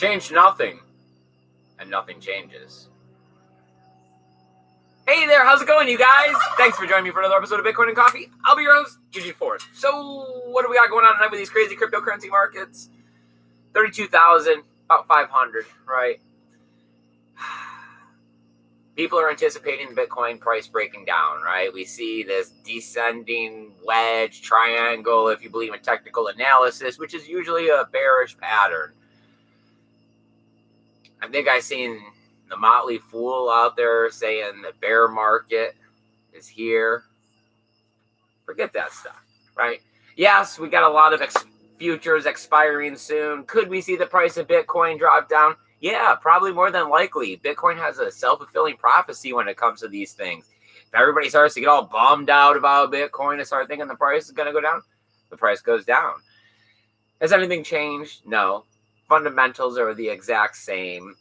Change nothing, and nothing changes. Hey there, how's it going, you guys? Thanks for joining me for another episode of Bitcoin and Coffee. I'll be your host, Eugene Samantha. So, what do we got going on tonight with these crazy cryptocurrency markets? 32,000, about 500, right? People are anticipating the Bitcoin price breaking down, right? We see this descending wedge triangle, if you believe in technical analysis, which is usually a bearish pattern. I think I've seen the Motley Fool out there saying the bear market is here. Forget that stuff, right? Yes, we got a lot of futures expiring soon. Could we see the price of Bitcoin drop down? Yeah, probably more than likely. Bitcoin has a self-fulfilling prophecy when it comes to these things. If everybody starts to get all bummed out about Bitcoin and start thinking the price is going to go down, the price goes down. Has anything changed? No. Fundamentals are the exact same.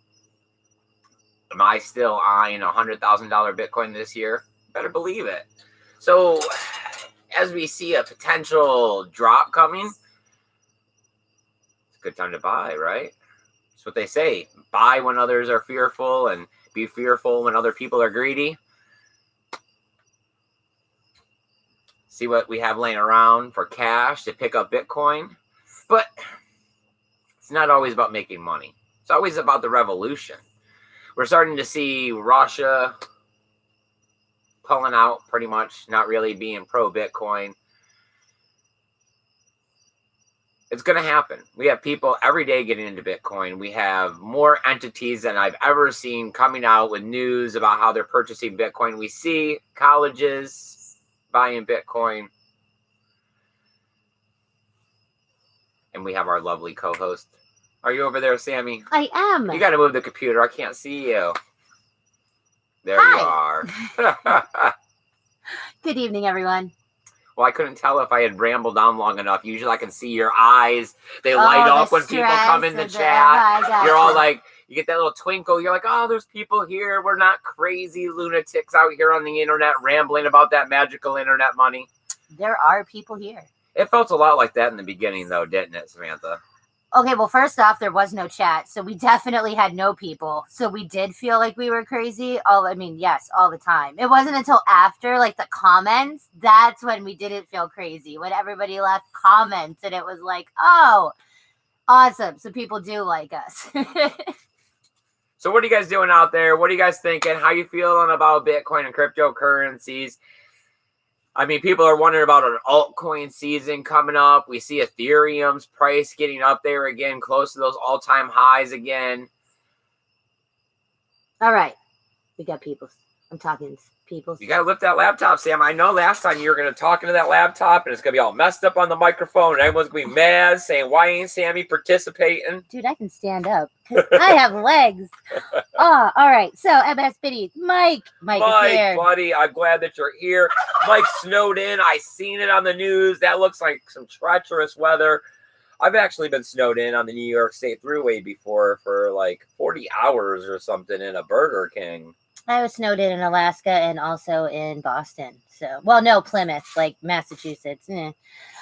Am I still eyeing $100,000 Bitcoin this year? Better believe it. So, as we see a potential drop coming, it's a good time to buy, right? That's what they say. Buy when others are fearful and be fearful when other people are greedy. See what we have laying around for cash to pick up Bitcoin. But it's not always about making money. It's always about the revolution. We're starting to see Russia pulling out pretty much, not really being pro-Bitcoin. It's going to happen. We have people every day getting into Bitcoin. We have more entities than I've ever seen coming out with news about how they're purchasing Bitcoin. We see colleges buying Bitcoin. And we have our lovely co-host. Are you over there, Sammy? I am. You got to move the computer. I can't see you. There you are. Good evening, everyone. Well, I couldn't tell if I had rambled on long enough. Usually I can see your eyes. They light up when people come in the chat. You're all like, you get that little twinkle. You're like, oh, there's people here. We're not crazy lunatics out here on the internet rambling about that magical internet money. There are people here. It felt a lot like that in the beginning, though, didn't it, Samantha? Okay, well, first off, there was no chat, so we definitely had no people. So we did feel like we were crazy. Yes, all the time. It wasn't until after, like, the comments, that's when we didn't feel crazy. When everybody left comments, and it was like, oh, awesome. So people do like us. So what are you guys doing out there? What are you guys thinking? How you feeling about Bitcoin and cryptocurrencies? I mean, people are wondering about an altcoin season coming up. We see Ethereum's price getting up there again, close to those all-time highs again. All right. We got people. I'm talking people. You got to lift that laptop, Sam. I know last time you were going to talk into that laptop, and it's going to be all messed up on the microphone, and everyone's going to be mad, saying, why ain't Sammy participating? Dude, I can stand up because I have legs. Oh, all right. So, MS Biddy, Mike is here. Buddy, I'm glad that you're here. Mike snowed in. I seen it on the news. That looks like some treacherous weather. I've actually been snowed in on the New York State Thruway before for like 40 hours or something in a Burger King. I was snowed in Alaska and also in Boston. So, well, no, Plymouth, like Massachusetts.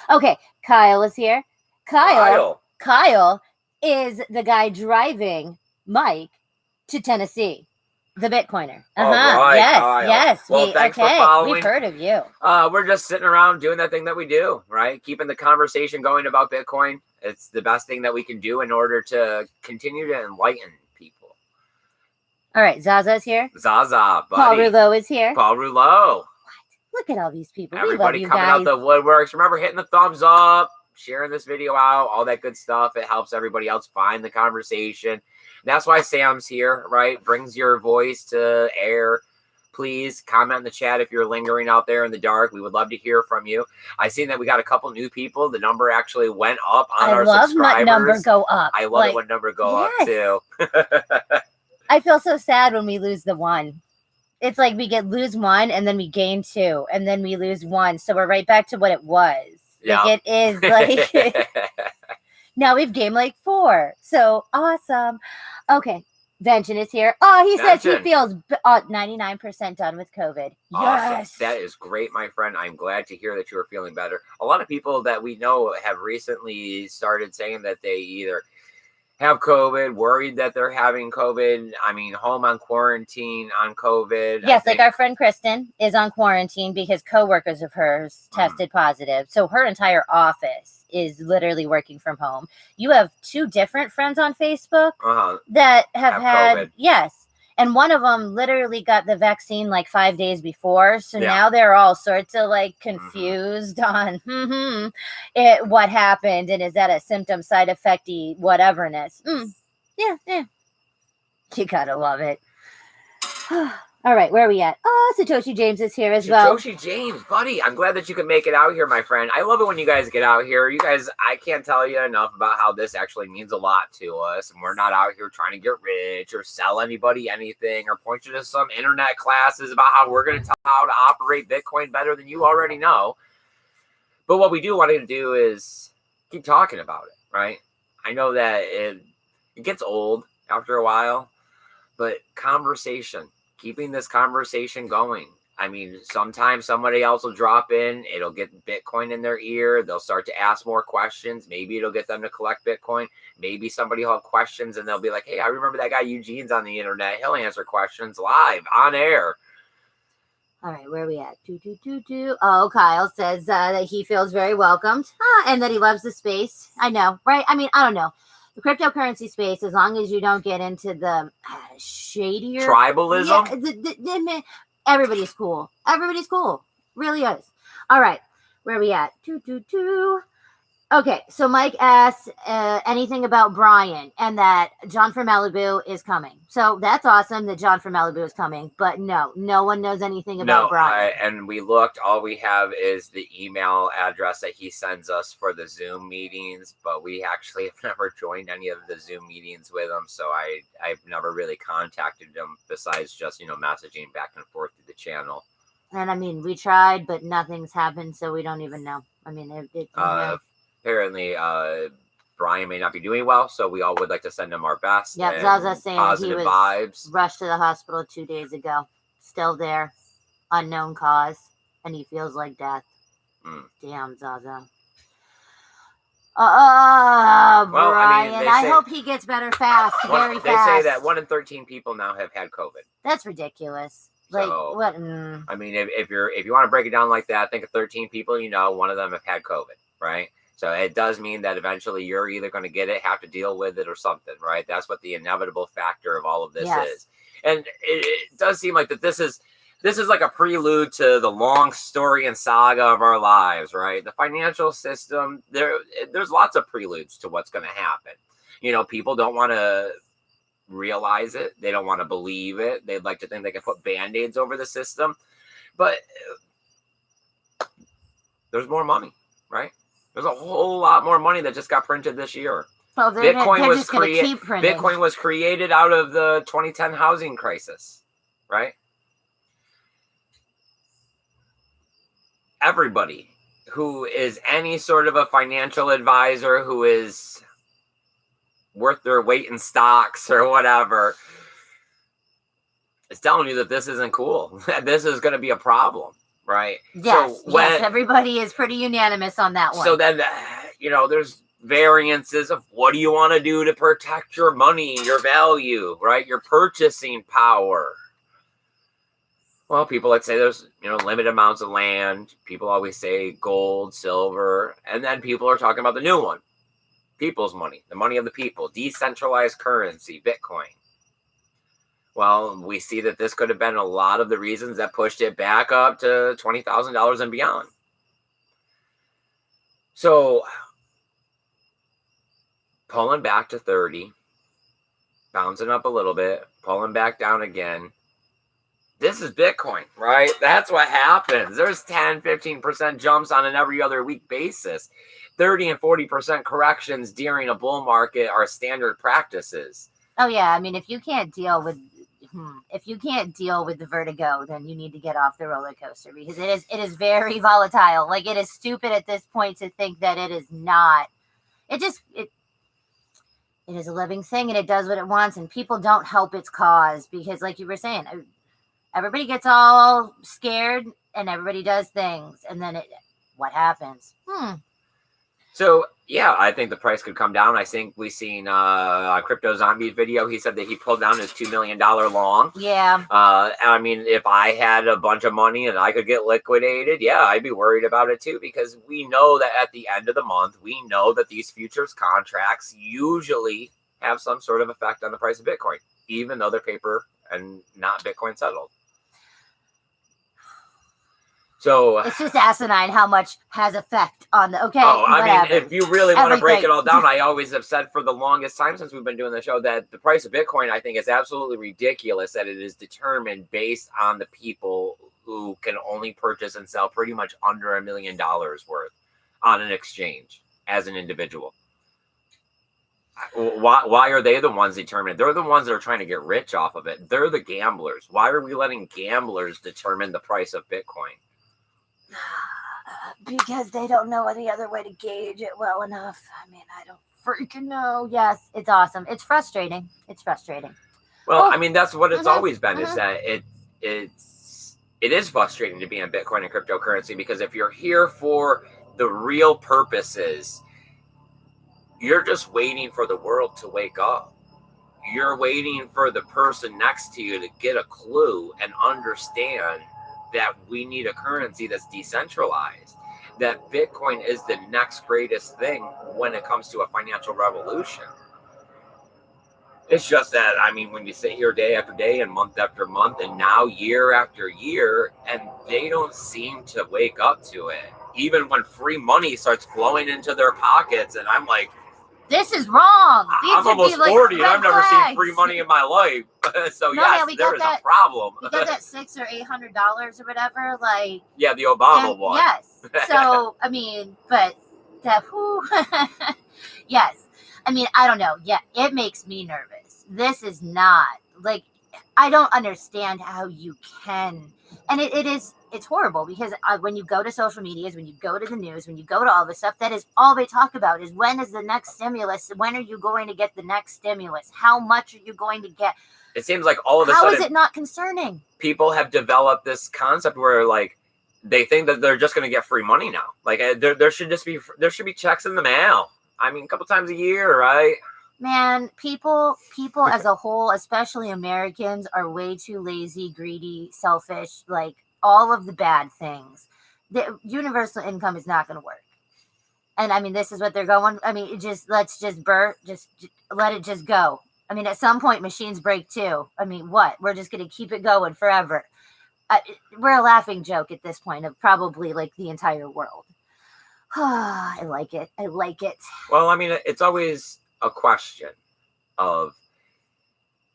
Okay, Kyle is here. Kyle is the guy driving Mike to Tennessee, the Bitcoiner. Right, yes. Well, thanks for following. We've heard of you. We're just sitting around doing that thing that we do, right? Keeping the conversation going about Bitcoin. It's the best thing that we can do in order to continue to enlighten people. All right, Zaza's here. Zaza, buddy. Paul Rouleau is here. Paul Rouleau. What? Look at all these people. Everybody we love you coming guys. out the woodworks. Remember hitting the thumbs up, sharing this video out, all that good stuff. It helps everybody else find the conversation. And that's why Sam's here, right? Brings your voice to air. Please comment in the chat if you're lingering out there in the dark. We would love to hear from you. I seen that we got a couple new people. The number actually went up on our subscribers. I love my number go up. I love it when number go up too. I feel so sad when we lose the one. It's like we lose one and then we gain two and then we lose one. So we're right back to what it was. Yeah. Like it is like now we've gained like 4. So awesome. Okay. Vention is here. Oh, he says he feels 99% done with COVID. Awesome. Yes. That is great, my friend. I'm glad to hear that you are feeling better. A lot of people that we know have recently started saying that they either have COVID, worried that they're having COVID. I mean, home on quarantine on COVID. Yes, like our friend Kristen is on quarantine because coworkers of hers tested positive. So her entire office is literally working from home. You have 2 different friends on Facebook that have had COVID. Yes. And one of them literally got the vaccine like 5 days before. So now they're all sorts of like confused on what happened. And is that a symptom, side effecty, whateverness? Yeah. You gotta love it. All right, where are we at? Oh, Satoshi James is here as well. Satoshi James, buddy, I'm glad that you can make it out here, my friend. I love it when you guys get out here. You guys, I can't tell you enough about how this actually means a lot to us. And we're not out here trying to get rich or sell anybody anything or point you to some internet classes about how we're going to tell how to operate Bitcoin better than you already know. But what we do want to do is keep talking about it, right? I know that it gets old after a while, but conversation. Keeping this conversation going. I mean, sometimes somebody else will drop in. It'll get Bitcoin in their ear. They'll start to ask more questions. Maybe it'll get them to collect Bitcoin. Maybe somebody will have questions and they'll be like, hey, I remember that guy Eugene's on the internet. He'll answer questions live on air. All right, where are we at? Oh, Kyle says that he feels very welcomed and that he loves the space. I know, right? I mean, I don't know. The cryptocurrency space, as long as you don't get into the shadier tribalism, everybody's cool. Everybody's cool. Really is. All right, where are we at? Okay, so Mike asked anything about Brian and that John from Malibu is coming. So that's awesome that John from Malibu is coming, but no one knows anything about Brian. And we looked, all we have is the email address that he sends us for the Zoom meetings, but we actually have never joined any of the Zoom meetings with him, so I've never really contacted him besides just, messaging back and forth through the channel. And I mean, we tried, but nothing's happened, so we don't even know. I mean, apparently, Brian may not be doing well, so we all would like to send him our best. Yep, Zaza saying positive he was vibes. Rushed to the hospital 2 days ago. Still there, unknown cause, and he feels like death. Damn, Zaza. Well, Brian, I hope he gets better fast, very fast. They say that 1 in 13 people now have had COVID. That's ridiculous. Like, so, what? I mean, if you want to break it down like that, think of 13 people, 1 of them have had COVID, right? So it does mean that eventually you're either going to get it, have to deal with it, or something, right? That's what the inevitable factor of all of this is. And it does seem like that this is like a prelude to the long story and saga of our lives, right? The financial system, there's lots of preludes to what's going to happen. People don't want to realize it. They don't want to believe it. They'd like to think they can put Band-Aids over the system. But there's more money, right? There's a whole lot more money that just got printed this year. Well, Bitcoin was created out of the 2010 housing crisis, right? Everybody who is any sort of a financial advisor who is worth their weight in stocks or whatever is telling you that this isn't cool. This is going to be a problem, right? Yes, everybody is pretty unanimous on that one. So then, there's variances of what do you want to do to protect your money, your value, right? Your purchasing power. Well, people like say there's, limited amounts of land. People always say gold, silver. And then people are talking about the new one. People's money, the money of the people, decentralized currency, Bitcoin. Well, we see that this could have been a lot of the reasons that pushed it back up to $20,000 and beyond. So, pulling back to 30, bouncing up a little bit, pulling back down again. This is Bitcoin, right? That's what happens. There's 10, 15% jumps on an every other week basis. 30 and 40% corrections during a bull market are standard practices. Oh yeah, I mean, if you can't deal with the vertigo, then you need to get off the roller coaster because it is very volatile. Like, it is stupid at this point to think that it is not. It is a living thing and it does what it wants, and people don't help its cause because, like you were saying, everybody gets all scared and everybody does things, and then what happens? So Yeah, I think the price could come down. I think we seen Crypto Zombie's video. He said that he pulled down his $2 million long. Yeah. I mean, if I had a bunch of money and I could get liquidated, yeah, I'd be worried about it too, because we know that at the end of the month, we know that these futures contracts usually have some sort of effect on the price of Bitcoin, even though they're paper and not Bitcoin settled. So it's just asinine how much has effect on the I mean, if you really want to break it all down, I always have said for the longest time since we've been doing the show that the price of Bitcoin, I think, is absolutely ridiculous that it is determined based on the people who can only purchase and sell pretty much under $1 million worth on an exchange as an individual. Why are they the ones determined? They're the ones that are trying to get rich off of it. They're the gamblers. Why are we letting gamblers determine the price of Bitcoin? Because they don't know any other way to gauge it well enough. I mean, I don't freaking know. Yes, it's awesome. It's frustrating. Well, I mean, that's what it's always been, is that it is frustrating to be in Bitcoin and cryptocurrency, because if you're here for the real purposes, you're just waiting for the world to wake up. You're waiting for the person next to you to get a clue and understand that we need a currency that's decentralized, that Bitcoin is the next greatest thing when it comes to a financial revolution. It's just that, I mean, when you sit here day after day and month after month and now year after year, and they don't seem to wake up to it, even when free money starts flowing into their pockets, and I'm like, this is wrong. I'm almost 40 and I've never seen free money in my life. So no, yes, there is a problem. We got that $600 or $800 or whatever, like, yeah, the Obama one. Yes. So I mean, but that yes. I mean, I don't know. Yeah, it makes me nervous. This is not like, I don't understand how you can, and it's horrible, because when you go to social medias, when you go to the news, when you go to all this stuff, that is all they talk about is, when is the next stimulus? When are you going to get the next stimulus? How much are you going to get? It seems like all of a sudden, how is it not concerning? People have developed this concept where, like, they think that they're just going to get free money now. Like, there should be checks in the mail. I mean, a couple times a year, right? Man, people as a whole, especially Americans, are way too lazy, greedy, selfish, like all of the bad things. The universal income is not going to work. And I mean, this is what they're going. I mean, just let it just go. I mean, at some point, machines break too. I mean, what? We're just going to keep it going forever. We're a laughing joke at this point of probably like the entire world. I like it. Well, I mean, it's always a question of,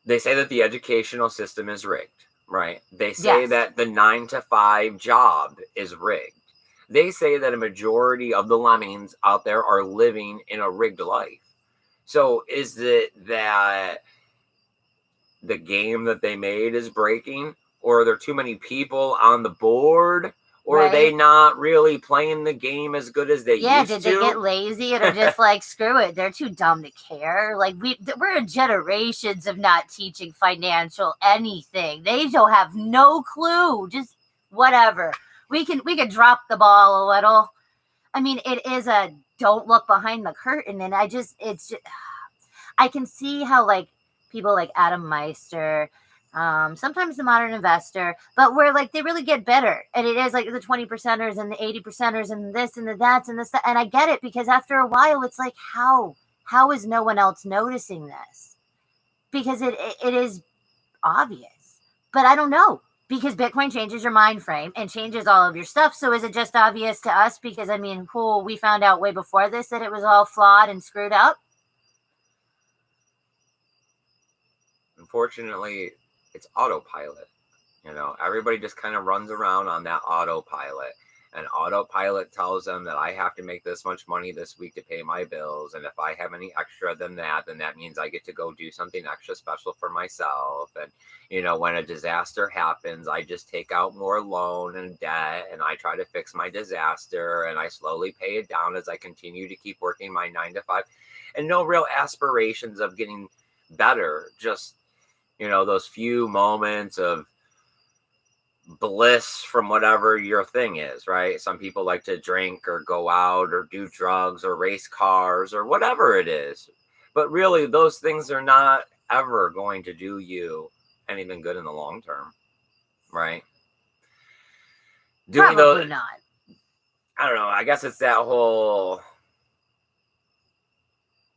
they say that the educational system is rigged, right? They say that the 9-to-5 job is rigged. They say that a majority of the lemmings out there are living in a rigged life. So is it that the game that they made is breaking, or are there too many people on the board? Or are they not really playing the game as good as they used to? Yeah, did they get lazy and are just like, screw it, they're too dumb to care? Like, we're generations of not teaching financial anything. They don't have no clue. Just whatever. We can drop the ball a little. I mean, it is a don't look behind the curtain, and I can see how, like, people like Adam Meister, sometimes the Modern Investor, but where like they really get better, and it is like the 20%ers and the 80%ers and this and the that's and this, and I get it, because after a while it's like, how is no one else noticing this? Because it is obvious, but I don't know, because Bitcoin changes your mind frame and changes all of your stuff. So is it just obvious to us because, I mean, cool, we found out way before this that it was all flawed and screwed up? Unfortunately, it's autopilot. You know, everybody just kind of runs around on that autopilot, and autopilot tells them that I have to make this much money this week to pay my bills, and if I have any extra than that, then that means I get to go do something extra special for myself. And you know, when a disaster happens, I just take out more loan and debt, and I try to fix my disaster, and I slowly pay it down as I continue to keep working my 9-to-5, and no real aspirations of getting better. Just, you know, those few moments of bliss from whatever your thing is, right? Some people like to drink or go out or do drugs or race cars or whatever it is. But really, those things are not ever going to do you anything good in the long term, right? Doing Probably those, not. I don't know. I guess it's that whole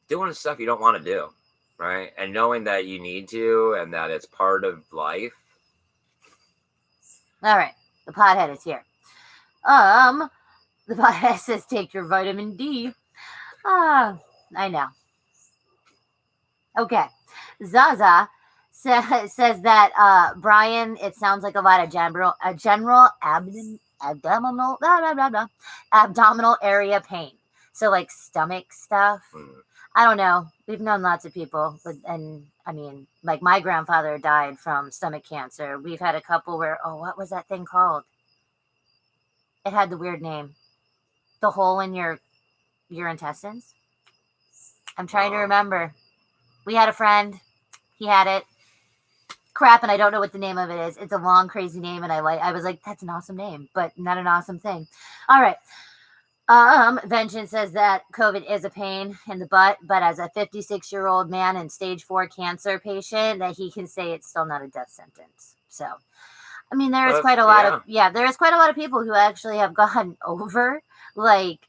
doing stuff you don't want to do, right? And knowing that you need to and that it's part of life. All right, the pothead is here. The pothead says take your vitamin D. I know. Okay, Zaza says that Brian, it sounds like a lot of general abdominal blah, blah, blah, abdominal area pain. So like stomach stuff. I don't know. We've known lots of people, and I mean, like my grandfather died from stomach cancer. We've had a couple where, what was that thing called? It had the weird name. The hole in your intestines. I'm trying to remember. We had a friend. He had it. Crap, and I don't know what the name of it is. It's a long, crazy name, and I was like, that's an awesome name, but not an awesome thing. All right. Vengeance says that COVID is a pain in the butt, but as a 56-year-old man and stage 4 cancer patient, that he can say it's still not a death sentence. So, I mean, there is quite a lot of people who actually have gone over it,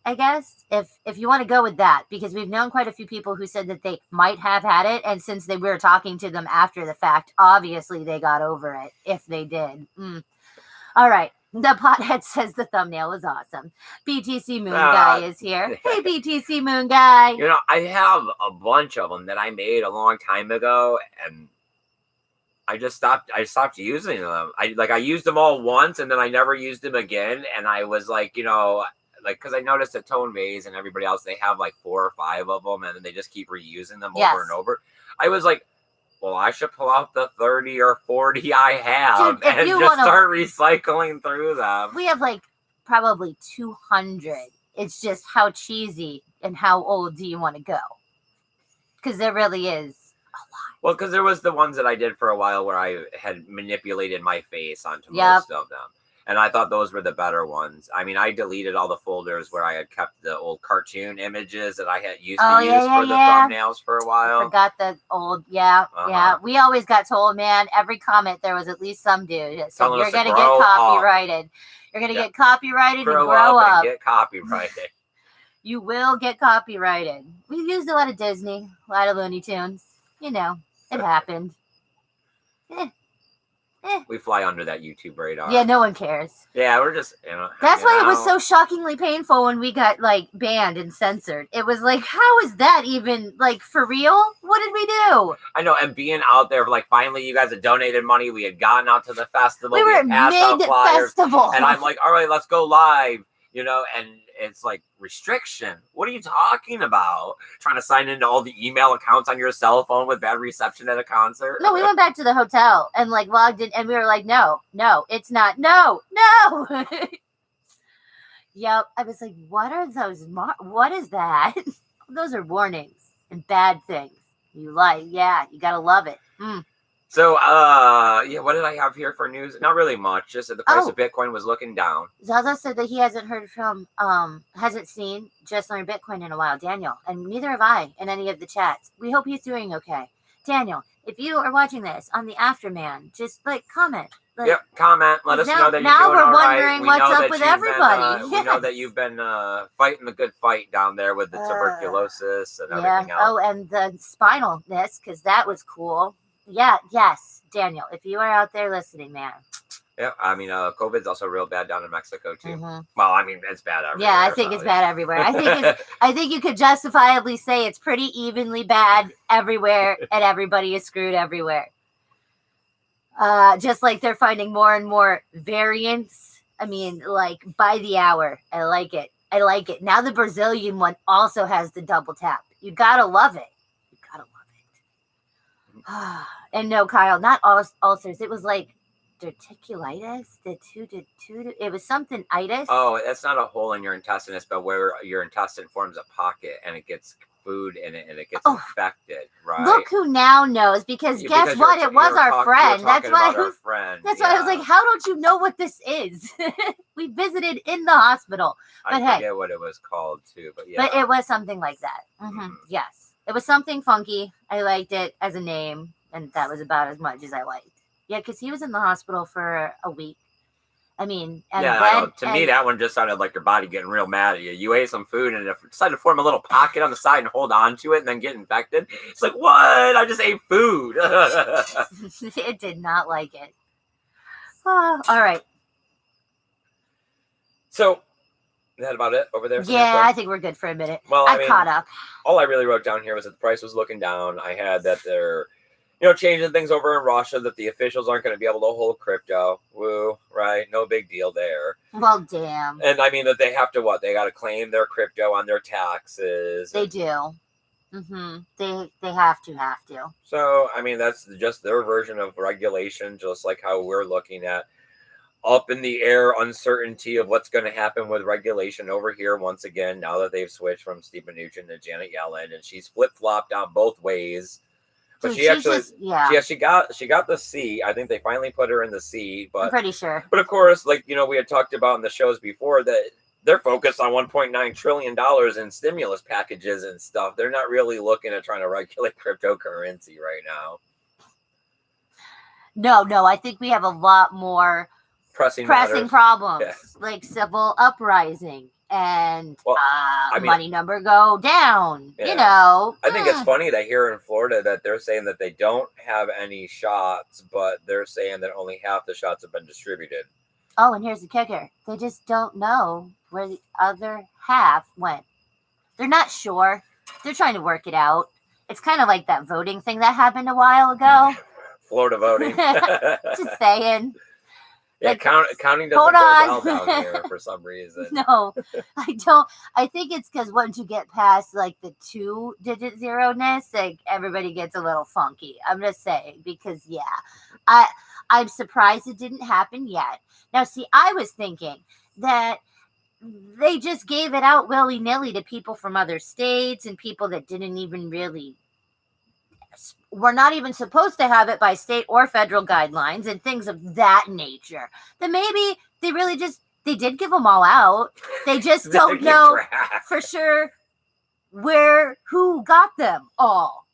I guess, if you want to go with that, because we've known quite a few people who said that they might have had it, and since we were talking to them after the fact, obviously they got over it, if they did. All right. The pothead says the thumbnail was awesome. BTC Moon Guy is here. Hey, BTC Moon Guy. You know, I have a bunch of them that I made a long time ago, and I stopped using them. I used them all once, and then I never used them again. And I was like, because I noticed that Tone Mays and everybody else, they have like 4 or 5 of them, and then they just keep reusing them over and over. I was like, well, I should pull out the 30 or 40 I have and just start recycling through them. We have like probably 200. It's just how cheesy and how old do you want to go? Because there really is a lot. Well, because there was the ones that I did for a while where I had manipulated my face onto most of them. And I thought those were the better ones. I mean, I deleted all the folders where I had kept the old cartoon images that I had used to use for the thumbnails for a while. I forgot the old, yeah. We always got told, man, every comment there was at least some dude that said, you're going to get copyrighted. You're going to get copyrighted and grow up. And get copyrighted. You will get copyrighted. We used a lot of Disney, a lot of Looney Tunes. It happened. We fly under that YouTube radar. Yeah, no one cares. Yeah, we're just, That's why it was so shockingly painful when we got, banned and censored. It was like, how is that even, for real? What did we do? I know, and being out there, finally you guys had donated money. We had gotten out to the festival. We were mid-festival. And I'm like, all right, let's go live, and it's like restriction. What are you talking about? Trying to sign into all the email accounts on your cell phone with bad reception at a concert? No, we went back to the hotel and logged in, and we were like, no, it's not. No. Yep. I was like, what are those? What is that? Those are warnings and bad things. You gotta love it. So, what did I have here for news? Not really much. Just that the price of Bitcoin was looking down. Zaza said that he hasn't seen Just Learn Bitcoin in a while, Daniel, and neither have I in any of the chats. We hope he's doing okay. Daniel, if you are watching this on the Afterman, just comment. Comment. Let us know that you're doing all right. Now we're wondering what's up with everybody. We know that you've been fighting the good fight down there with the tuberculosis and everything else. Oh, and the spinalness, because that was cool. Yeah, yes, Daniel, if you are out there listening, man. Yeah, I mean, COVID's also real bad down in Mexico too. Well, I mean, it's bad everywhere. Yeah, I think it's bad everywhere. I think you could justifiably say it's pretty evenly bad everywhere, and everybody is screwed everywhere. Just like they're finding more and more variants. I mean, by the hour. I like it. Now the Brazilian one also has the double tap. You gotta love it. And no, Kyle, not ulcers. It was diverticulitis. It was something itis. Oh, that's not a hole in your intestine. It's but where your intestine forms a pocket and it gets food in it and it gets Oh, infected, right? Look who now knows, because Yeah, guess because what? you're- It was you're our talk- friend. you're That's talking why. about our friend. That's why I was like, how don't you know what this is? We visited in the hospital. But I forget what it was called too, but yeah. But it was something like that. Yes. It was something funky. I liked it as a name, and that was about as much as I liked. Yeah, because he was in the hospital for a week. I mean, and yeah, then, I know. To me, that one just sounded like your body getting real mad at you. You ate some food and it decided to form a little pocket on the side and hold on to it and then get infected. It's like, what? I just ate food. It did not like it. Oh, all right. So, is that about it over there? Yeah, I think we're good for a minute. Well, I mean, caught up. All I really wrote down here was that the price was looking down. I had that they're, changing things over in Russia, that the officials aren't going to be able to hold crypto. Woo, right? No big deal there. Well, damn. And I mean that they have to what? They got to claim their crypto on their taxes. They do. They have to. So, I mean, that's just their version of regulation, just like how we're looking at up in the air uncertainty of what's going to happen with regulation over here once again, now that they've switched from Steve Mnuchin to Janet Yellen, and she's flip-flopped on both ways. But she actually, she got the C. I think they finally put her in the C. But I'm pretty sure. But of course, like we had talked about in the shows before, that they're focused on $1.9 trillion in stimulus packages and stuff. They're not really looking at trying to regulate cryptocurrency right now. No. I think we have a lot more pressing problems, like civil uprising and money number go down. Yeah. I think it's funny that here in Florida that they're saying that they don't have any shots, but they're saying that only half the shots have been distributed. Oh, and here's the kicker. They just don't know where the other half went. They're not sure. They're trying to work it out. It's kind of like that voting thing that happened a while ago. Florida voting. Just saying. Yeah, like, counting doesn't go well down here for some reason. No, I don't. I think it's because once you get past like the 2-digit zero-ness, like everybody gets a little funky. I'm just saying, because I'm surprised it didn't happen yet. Now, see, I was thinking that they just gave it out willy-nilly to people from other states and people that didn't even really, we're not even supposed to have it by state or federal guidelines and things of that nature. Then maybe they did give them all out. They just don't know for sure who got them all.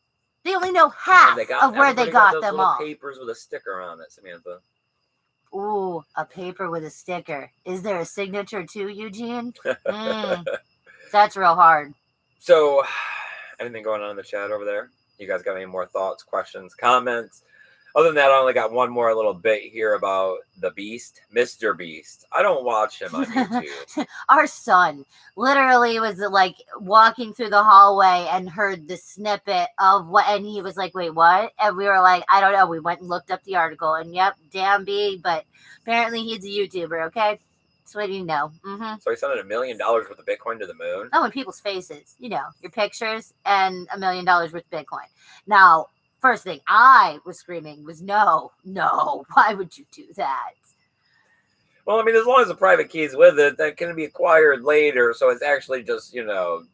They only know half of where they got them all. Papers with a sticker on it, Samantha. Ooh, a paper with a sticker. Is there a signature too, Eugene? That's real hard. So, anything going on in the chat over there? You guys got any more thoughts, questions, comments? Other than that, I only got one more little bit here about the Beast, Mr. Beast. I don't watch him on YouTube. Our son literally was like walking through the hallway and heard the snippet of what, and he was like, wait, what? And we were like, I don't know. We went and looked up the article, and yep, damn B, but apparently he's a YouTuber, okay? That's what you know. So he sent $1 million worth of Bitcoin to the moon? Oh, and people's faces, your pictures and $1 million worth of Bitcoin. Now, first thing I was screaming was, no, why would you do that? Well, I mean, as long as the private key is with it, that can be acquired later. So it's actually just,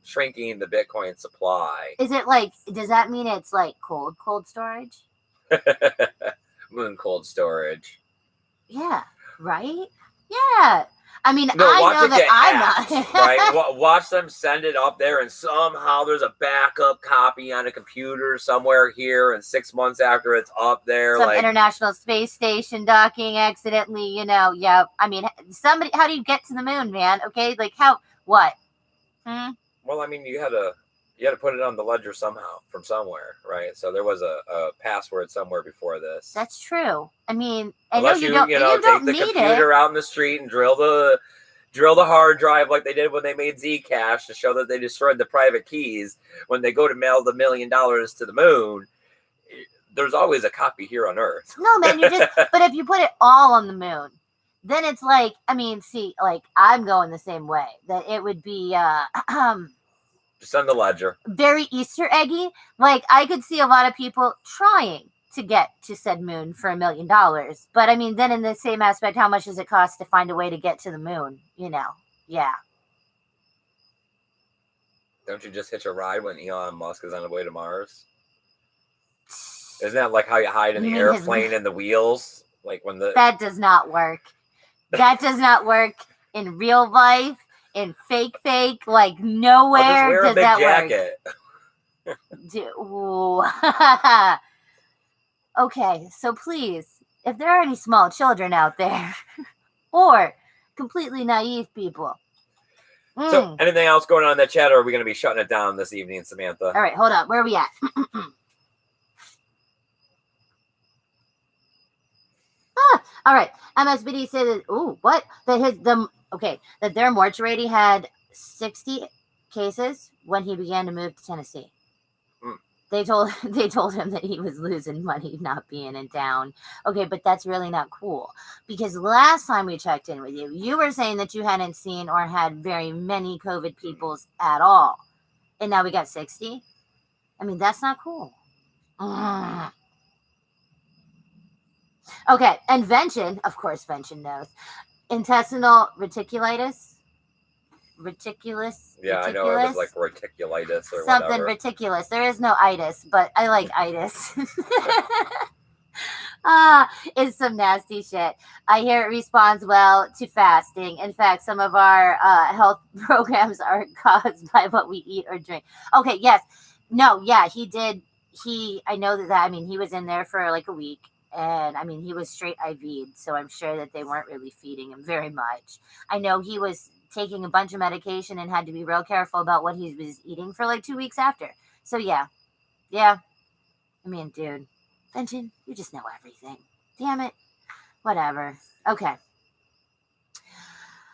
shrinking the Bitcoin supply. Is it like, does that mean it's like cold storage? Moon cold storage. Yeah, right? Yeah. I mean, no, I know that I'm not. Right? Watch them send it up there, and somehow there's a backup copy on a computer somewhere here, and 6 months after it's up there. Some International Space Station docking accidentally, yeah. I mean, how do you get to the moon, man? Okay, like what? Well, I mean, you had to put it on the ledger somehow from somewhere, right? So there was a password somewhere before this. That's true. I mean, unless you take the computer out in the street and drill the hard drive like they did when they made Zcash to show that they destroyed the private keys. When they go to mail the $1 million to the moon, there's always a copy here on Earth. No, man, but if you put it all on the moon, then it's like, I mean, see, like I'm going the same way. That it would be just on the ledger. Very Easter eggy. Like I could see a lot of people trying to get to said moon for $1 million. But I mean, then in the same aspect, how much does it cost to find a way to get to the moon? Yeah. Don't you just hitch a ride when Elon Musk is on the way to Mars? Isn't that like how you hide in You the mean his- airplane and the wheels? Like when the That does not work. That does not work in real life, in fake, like I'll just nowhere wear a does big that jacket. work. Ooh. Okay, so please, if there are any small children out there or completely naive people. So, anything else going on in the chat, or are we going to be shutting it down this evening, Samantha? All right, hold on. Where are we at? All right. MSBD said that, ooh, what? That their mortuary had 60 cases when he began to move to Tennessee. They told him that he was losing money not being in town. Okay, but that's really not cool, because last time we checked in with you, you were saying that you hadn't seen or had very many COVID peoples at all, and now we got 60. I mean, that's not cool. Okay, and Vention, of course, Vention knows intestinal reticulitis. Yeah, I know it was like reticulitis or something whatever. ridiculous. There is no itis, but I like itis. It's some nasty shit. I hear it responds well to fasting. In fact, some of our health programs are caused by what we eat or drink. Okay, yes. No, yeah, he did. I know that, I mean, he was in there for like a week. And I mean, he was straight IV'd, so I'm sure that they weren't really feeding him very much. I know he was taking a bunch of medication and had to be real careful about what he was eating for like 2 weeks after. So yeah. I mean, dude, Benjamin, you just know everything. Damn it. Whatever. Okay.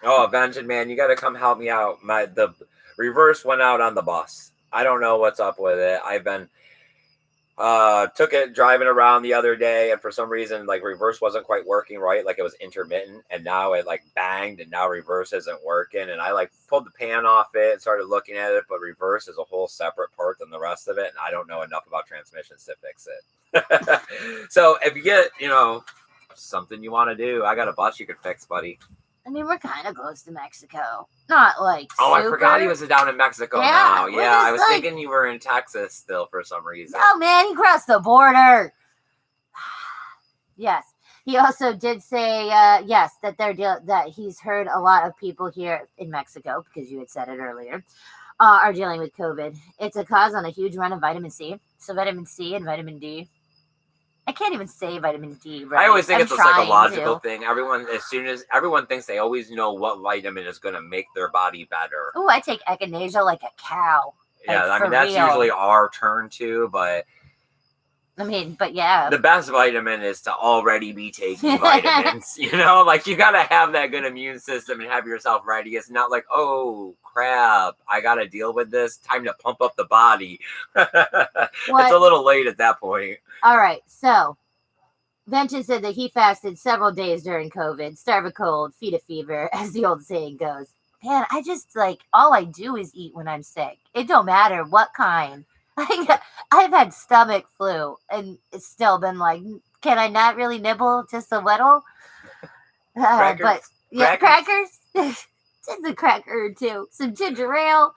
Oh, Benjamin, man, you got to come help me out. The reverse went out on the bus. I don't know what's up with it. I've been took it driving around the other day, and for some reason, like, reverse wasn't quite working right. Like, it was intermittent, and now it like banged, and now reverse isn't working. And I like pulled the pan off it and started looking at it, but reverse is a whole separate part than the rest of it, and I don't know enough about transmissions to fix it. So if you get, something you want to do, I got a bus you could fix, buddy. I mean, we're kind of close to Mexico. Not like Oh, super. I forgot he was down in Mexico now. Yeah, I was thinking you were in Texas still for some reason. No, man, he crossed the border. Yes. He also did say, yes, that that he's heard a lot of people here in Mexico, because you had said it earlier, are dealing with COVID. It's a cause on a huge run of vitamin C. So vitamin C and vitamin D. I can't even say vitamin D, right? I always think it's a psychological thing. Everyone thinks they always know what vitamin is going to make their body better. Oh, I take echinacea like a cow. Yeah, I mean, that's usually our turn too, but... I mean, but yeah. The best vitamin is to already be taking vitamins. Like, you got to have that good immune system and have yourself ready. It's not like, oh, crap, I got to deal with this. Time to pump up the body. It's a little late at that point. All right, so Vention said that he fasted several days during COVID, starve a cold, feed a fever, as the old saying goes. Man, I just, all I do is eat when I'm sick. It don't matter what kind. I've had stomach flu, and it's still been like, can I not really nibble just a little? Crackers? But yeah, crackers. Just a cracker or two. Some ginger ale.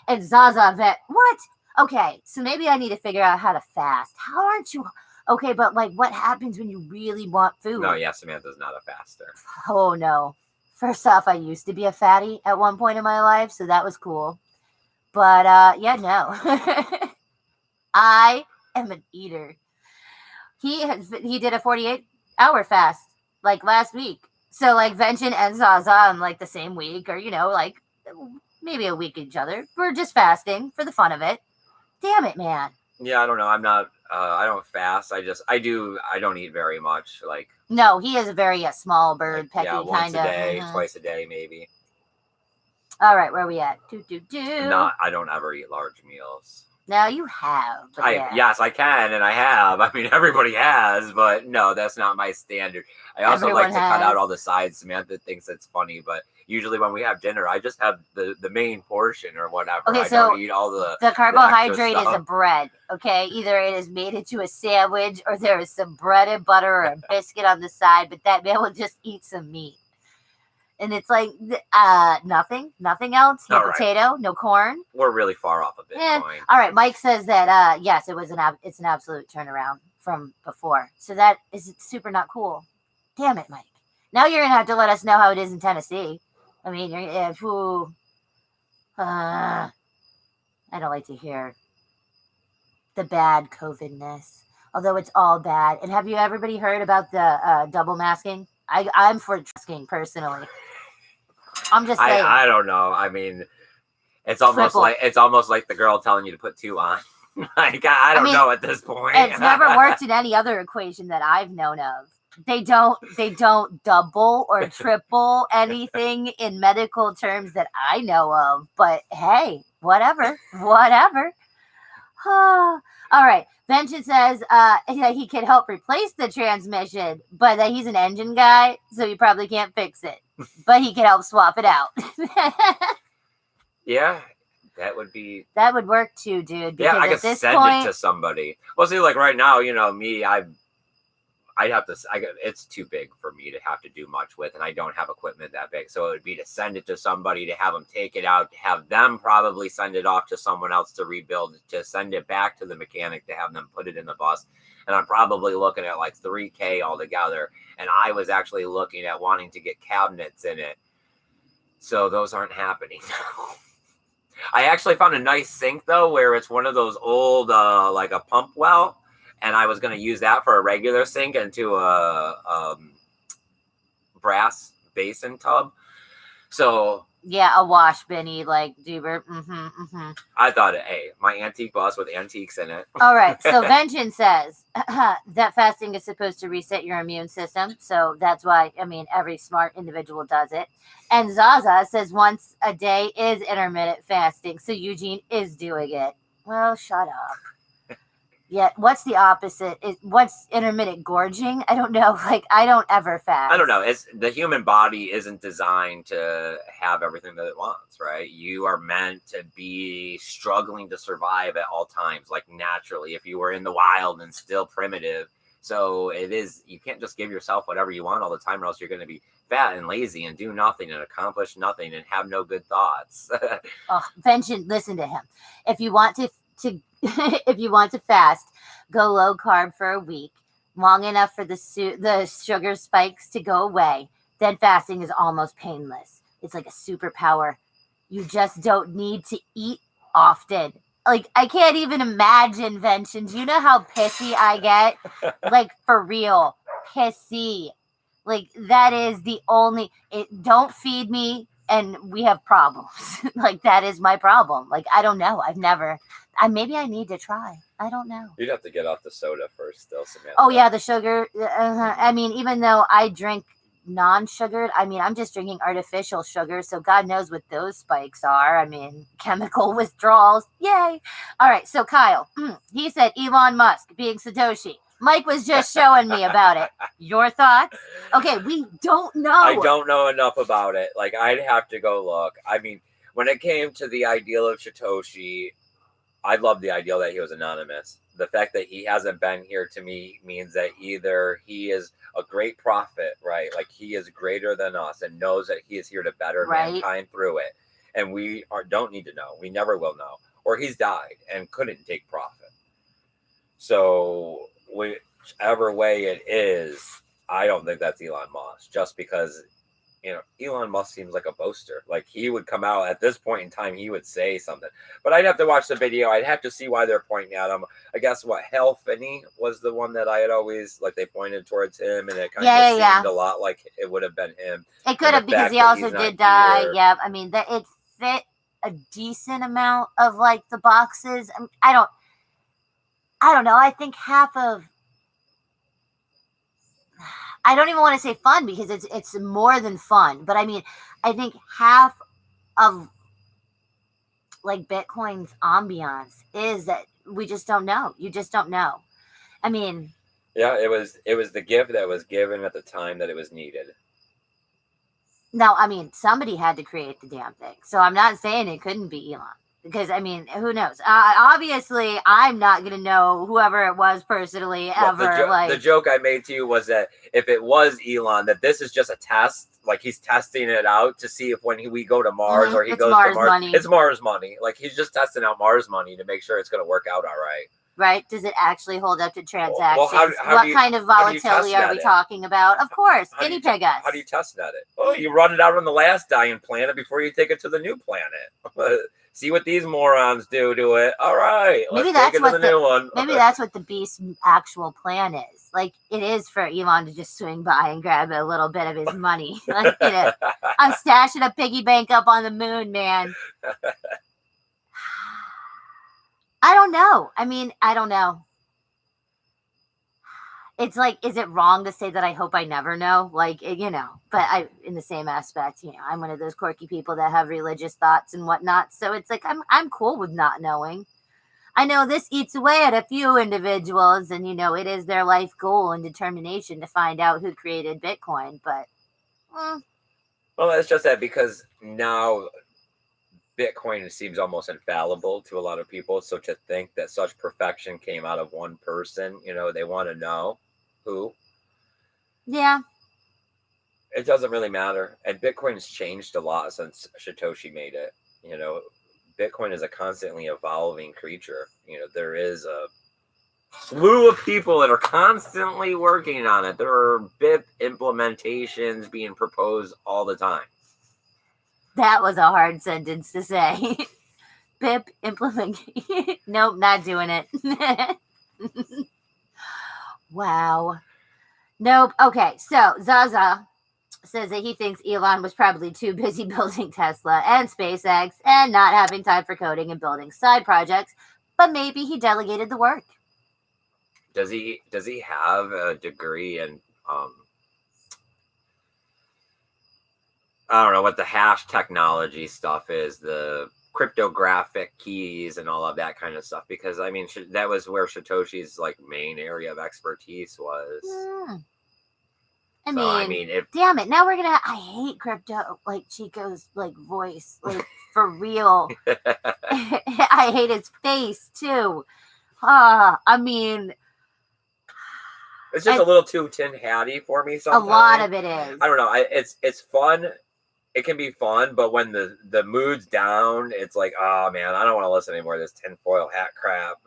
And Zaza vet. What? Okay, so maybe I need to figure out how to fast. How aren't you? Okay, but what happens when you really want food? No, yeah, Samantha's not a faster. Oh, no. First off, I used to be a fatty at one point in my life, so that was cool. But, yeah, no. I am an eater. He did a 48-hour fast, last week. So, Vention and Zaza on, the same week, or, maybe a week each other. We're just fasting for the fun of it. Damn it, man. Yeah, I don't know. I'm not, I don't fast. I don't eat very much. No, he is a very small bird, pecky kind of. Once a day, twice a day, maybe. All right, where are we at? I don't ever eat large meals. No, you have. Yes, I can, and I have. I mean, everybody has, but no, that's not my standard. I also like to cut out all the sides. Samantha thinks it's funny, but usually when we have dinner, I just have the main portion or whatever. Okay, I don't eat all the carbohydrate is a bread. Okay, either it is made into a sandwich or there is some bread and butter or a biscuit on the side, but that man will just eat some meat. And it's like, nothing else. No All right. potato, no corn. We're really far off of Bitcoin. All right. Mike says that, yes, it's an absolute turnaround from before. So that is super not cool. Damn it, Mike. Now you're going to have to let us know how it is in Tennessee. I mean, I don't like to hear the bad COVID-ness, although it's all bad. And have you everybody heard about the double masking? I'm for masking personally. I'm just saying. I don't know. I mean, it's almost like the girl telling you to put 2 on. Like I don't know at this point. It's never worked in any other equation that I've known of. They don't double or triple anything in medical terms that I know of. But hey, whatever. All right. Vengeance says he can help replace the transmission, but that he's an engine guy, so he probably can't fix it. But he can help swap it out. Yeah, that would work too, dude. Yeah, I could send it to somebody. Well, see, like right now, me, it's too big for me to have to do much with, and I don't have equipment that big. So it would be to send it to somebody, to have them take it out, to have them probably send it off to someone else to rebuild, to send it back to the mechanic, to have them put it in the bus. And I'm probably looking at like $3,000 altogether. And I was actually looking at wanting to get cabinets in it. So those aren't happening now. I actually found a nice sink though, where it's one of those old, like a pump well. And I was going to use that for a regular sink into a brass basin tub. So yeah, a wash binny like Duber. I thought, hey, my antique bus with antiques in it. All right. So Vengeance says that fasting is supposed to reset your immune system. So that's why, every smart individual does it. And Zaza says once a day is intermittent fasting. So Eugene is doing it. Well, shut up. Yeah, what's the opposite? What's intermittent gorging? I don't know. Like, I don't ever fast. I don't know. It's the human body isn't designed to have everything that it wants, right? You are meant to be struggling to survive at all times, like naturally, if you were in the wild and still primitive. So you can't just give yourself whatever you want all the time, or else you're going to be fat and lazy and do nothing and accomplish nothing and have no good thoughts. Vengeance, listen to him. If you want to if you want to fast, go low carb for a week, long enough for the sugar spikes to go away. Then fasting is almost painless. It's like a superpower. You just don't need to eat often. Like, I can't even imagine, Vengeance. You know how pissy I get? Like, for real. Pissy. Like, that is the only... don't feed me and we have problems. Like, that is my problem. Like, I don't know. I've never... maybe I need to try. I don't know. You'd have to get off the soda first, still, Samantha. Oh, yeah, the sugar. Even though I drink non-sugared, I'm just drinking artificial sugar, so God knows what those spikes are. Chemical withdrawals. Yay. All right, so Kyle, he said Elon Musk being Satoshi. Mike was just showing me about it. Your thoughts? Okay, we don't know. I don't know enough about it. Like, I'd have to go look. When it came to the ideal of Satoshi, I love the idea that he was anonymous. The fact that he hasn't been here to me means that either he is a great prophet, right? Like he is greater than us and knows that he is here to better mankind through it. And we don't need to know. We never will know. Or he's died and couldn't take profit. So whichever way it is, I don't think that's Elon Musk. Just because, Elon Musk seems like a boaster. Like he would come out at this point in time, he would say something. But I'd have to watch the video. I'd have to see why they're pointing at him. I guess Hal Finney was the one that I had always, like they pointed towards him, and it kind of seemed a lot like it would have been him. It could have, because he also did die. Yeah, that it fit a decent amount of like the boxes. I don't know. I think half of... I don't even want to say fun, because it's more than fun. But I think half of like Bitcoin's ambiance is that we just don't know. You just don't know. Yeah, it was the gift that was given at the time that it was needed. Now, somebody had to create the damn thing. So I'm not saying it couldn't be Elon. Because, I mean, who knows? Obviously, I'm not going to know whoever it was personally ever. The joke I made to you was that if it was Elon, that this is just a test. Like, he's testing it out to see if when we go to Mars or he goes Mars to Mars, money. it's Mars money. Like, he's just testing out Mars money to make sure it's going to work out all right. Right? Does it actually hold up to transactions? Well, what kind of volatility are we talking about? Of course, guinea pig us. How do you test net it? Oh, you run it out on the last dying planet before you take it to the new planet. See what these morons do to it. All right, maybe that's what the new one. Maybe that's what the beast's actual plan is. Like, it is for Elon to just swing by and grab a little bit of his money. Like, you know, I'm stashing a piggy bank up on the moon, man. I don't know. I mean, I don't know. It's like, is it wrong to say that I hope I never know? Like, you know, but in the same aspect, you know, I'm one of those quirky people that have religious thoughts and whatnot. So it's like, I'm cool with not knowing. I know this eats away at a few individuals and, you know, it is their life goal and determination to find out who created Bitcoin, but. Well, it's just that because now Bitcoin seems almost infallible to a lot of people. So to think that such perfection came out of one person, you know, they want to know who. Yeah. It doesn't really matter. And Bitcoin has changed a lot since Satoshi made it. You know, Bitcoin is a constantly evolving creature. You know, there is a slew of people that are constantly working on it. There are BIP implementations being proposed all the time. That was a hard sentence to say. BIP implementation. Nope, not doing it. Wow. Nope. Okay, so Zaza says that he thinks Elon was probably too busy building Tesla and SpaceX and not having time for coding and building side projects, but maybe he delegated the work. Does he have a degree in I don't know what the hash technology stuff is, the cryptographic keys and all of that kind of stuff? Because I mean, that was where Satoshi's like main area of expertise was. I mean, damn it! Now I hate crypto, like Chico's like voice, like for real. I hate his face too. I mean, it's just a little too tin hatty for me. Sometimes a lot of it is. I don't know. It's fun. It can be fun, but when the mood's down, it's like, oh man, I don't want to listen anymore to this tinfoil hat crap.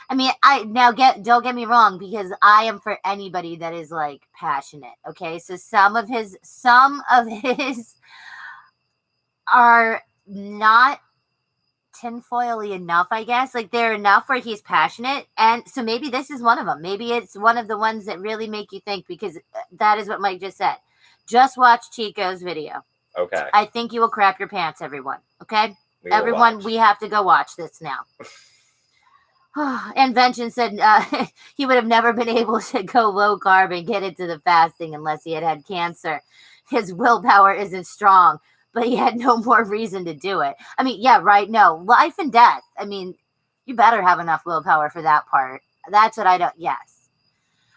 I mean, don't get me wrong, because I am for anybody that is like passionate. Okay, so some of his are not tinfoily enough, I guess. Like, they're enough where he's passionate, and so maybe this is one of them. Maybe it's one of the ones that really make you think, because that is what Mike just said. Just watch Chico's video. Okay. I think you will crap your pants, everyone. Okay? Everyone, we have to go watch this now. And Vention said he would have never been able to go low carb and get into the fasting unless he had cancer. His willpower isn't strong, but he had no more reason to do it. I mean, yeah, right. No, life and death. I mean, you better have enough willpower for that part. That's what I don't. Yes.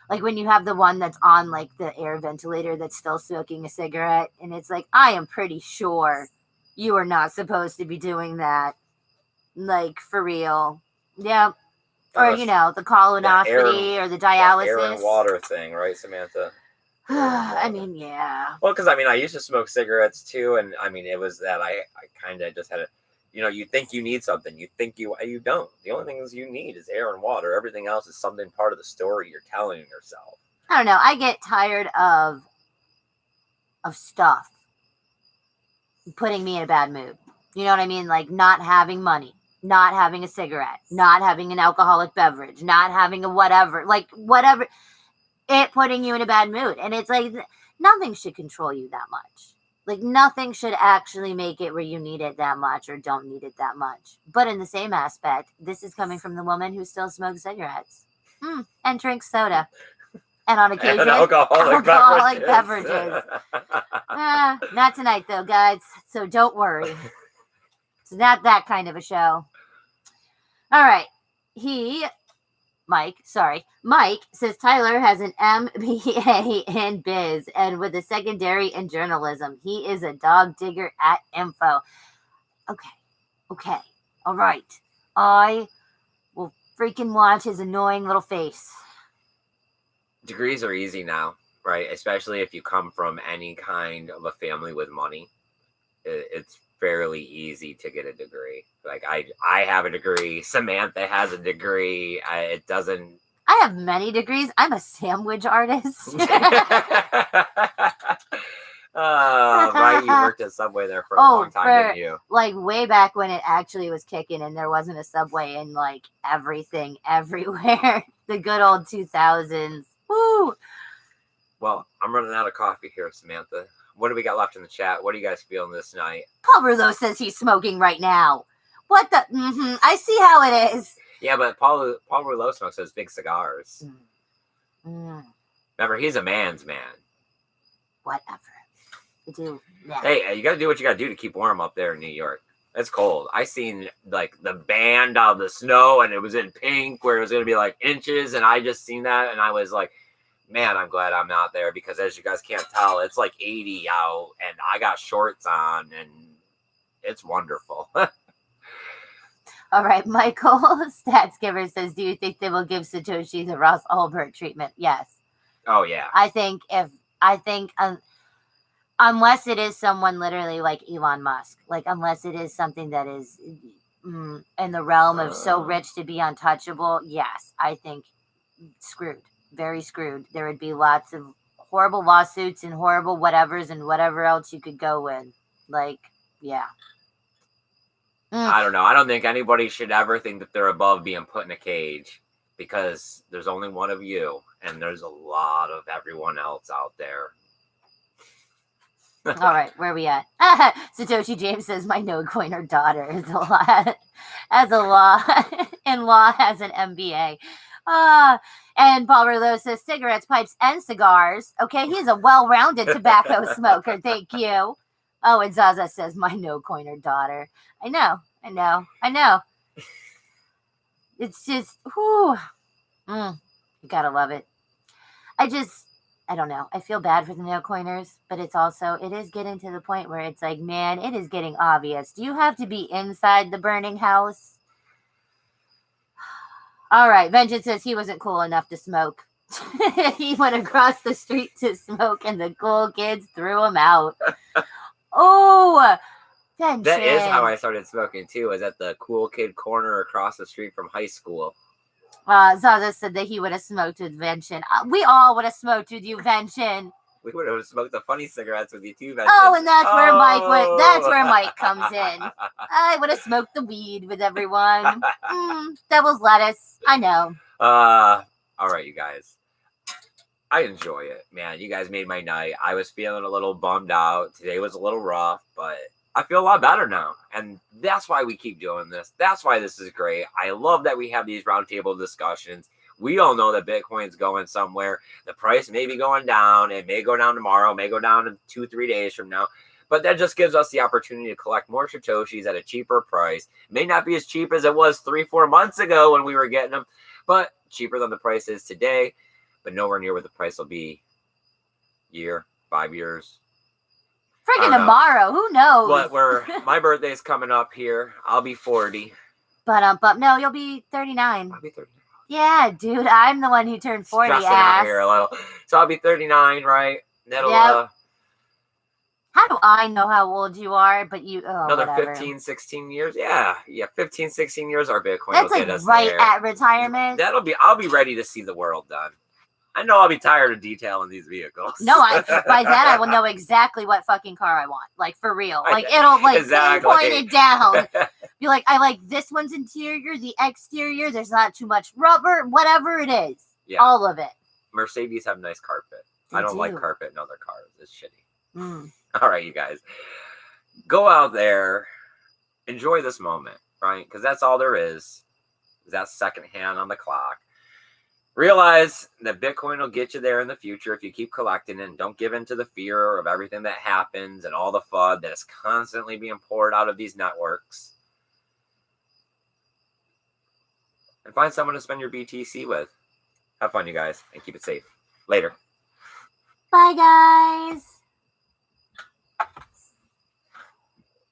Like when you have the one that's on like the air ventilator that's still smoking a cigarette, and it's like, I am pretty sure you are not supposed to be doing that. Like, for real. Yeah. Or, you know, the colonoscopy or the dialysis. Air and water thing, right, Samantha? I mean, yeah. Well, because I mean, I used to smoke cigarettes too, and I mean, it was that I kind of just had a, you know, you think you need something, you think you don't. The only things you need is air and water. Everything else is something part of the story you're telling yourself. I don't know. I get tired of stuff putting me in a bad mood. You know what I mean? Like not having money, not having a cigarette, not having an alcoholic beverage, not having a whatever, it putting you in a bad mood. And it's like, nothing should control you that much. Like nothing should actually make it where you need it that much or don't need it that much. But in the same aspect, this is coming from the woman who still smokes cigarettes and drinks soda. And on occasion, and alcoholic beverages. Not tonight though, guys. So don't worry. It's not that kind of a show. All right. Mike says Tyler has an MBA in biz and with a secondary in journalism. He is a dog digger at info. Okay. All right. I will freaking watch his annoying little face. Degrees are easy now, right? Especially if you come from any kind of a family with money. It's fairly easy to get a degree. Like I have a degree. Samantha has a degree. It doesn't. I have many degrees. I'm a sandwich artist. Right, you worked at Subway there for a long time, didn't you? Like way back when it actually was kicking and there wasn't a Subway in like everything, everywhere. The good old 2000s. Woo! Well, I'm running out of coffee here, Samantha. What do we got left in the chat? What are you guys feeling this night? Paul Rouleau says he's smoking right now. What the? I see how it is. Yeah, but Paul Rouleau smokes those big cigars. Remember, he's a man's man. Whatever. You do. Yeah. Hey, you got to do what you got to do to keep warm up there in New York. It's cold. I seen like the band out of the snow, and it was in pink, where it was going to be like inches, and I just seen that, and I was like, man, I'm glad I'm not there, because as you guys can't tell, it's like 80 out, and I got shorts on, and it's wonderful. All right, Michael Stats Giver says, do you think they will give Satoshi the Ross Ulbricht treatment? Yes. Oh yeah. I think unless it is someone literally like Elon Musk, like unless it is something that is in the realm of so rich to be untouchable, yes, I think screwed, very screwed. There would be lots of horrible lawsuits and horrible whatevers and whatever else you could go with. Like, yeah. I don't know. I don't think anybody should ever think that they're above being put in a cage, because there's only one of you, and there's a lot of everyone else out there. All right, where are we at? Satoshi James says my no coiner daughter is a lot, in-law has an MBA. And Paul Rouleau says cigarettes, pipes, and cigars. Okay, he's a well-rounded tobacco smoker. Thank you. Oh, and Zaza says my no coiner daughter. I know. It's just, whew. You gotta love it. I don't know. I feel bad for the no coiners, but it is getting to the point where it's like, man, it is getting obvious. Do you have to be inside the burning house? All right. Vengeance says he wasn't cool enough to smoke. He went across the street to smoke, and the cool kids threw him out. Oh, Vengeance. That is how I started smoking too. Was at the cool kid corner across the street from high school. Zaza said that he would have smoked with Vengeance. We all would have smoked with you, Vengeance. We would have smoked the funny cigarettes with you too, Vengeance. Oh, and that's where Mike went. That's where Mike comes in. I would have smoked the weed with everyone. Devil's lettuce. I know. All right, you guys. I enjoy it, man. You guys made my night. I was feeling a little bummed out. Today was a little rough, but I feel a lot better now. And that's why we keep doing this. That's why this is great. I love that we have these roundtable discussions. We all know that Bitcoin's going somewhere. The price may be going down. It may go down tomorrow, may go down in 2-3 days from now. But that just gives us the opportunity to collect more Satoshis at a cheaper price. It may not be as cheap as it was 3-4 months ago when we were getting them, but cheaper than the price is today, but nowhere near what the price will be year, 5 years. Freaking tomorrow. Who knows? But my birthday's coming up here. I'll be 40. But no, you'll be 39. I'll be 39. Yeah, dude, I'm the one who turned 40. Stressing out here a little. So I'll be 39, right? That'll how do I know how old you are? But you another whatever. 15, 16 years. Yeah, 15, 16 years. Our Bitcoin That's will like get us right there. at retirement. I'll be ready to see the world done. I know I'll be tired of detailing these vehicles. No, by then I will know exactly what fucking car I want. Like for real. Like it'll like pinpoint it down. Be like, I like this one's interior, the exterior. There's not too much rubber, whatever it is. Yeah. All of it. Mercedes have nice carpet. I don't like carpet in other cars. It's shitty. All right, you guys. Go out there. Enjoy this moment, right? Because that's all there is. That second hand on the clock. Realize that Bitcoin will get you there in the future if you keep collecting it, and don't give in to the fear of everything that happens and all the FUD that is constantly being poured out of these networks. And find someone to spend your BTC with. Have fun, you guys, and keep it safe. Later. Bye, guys.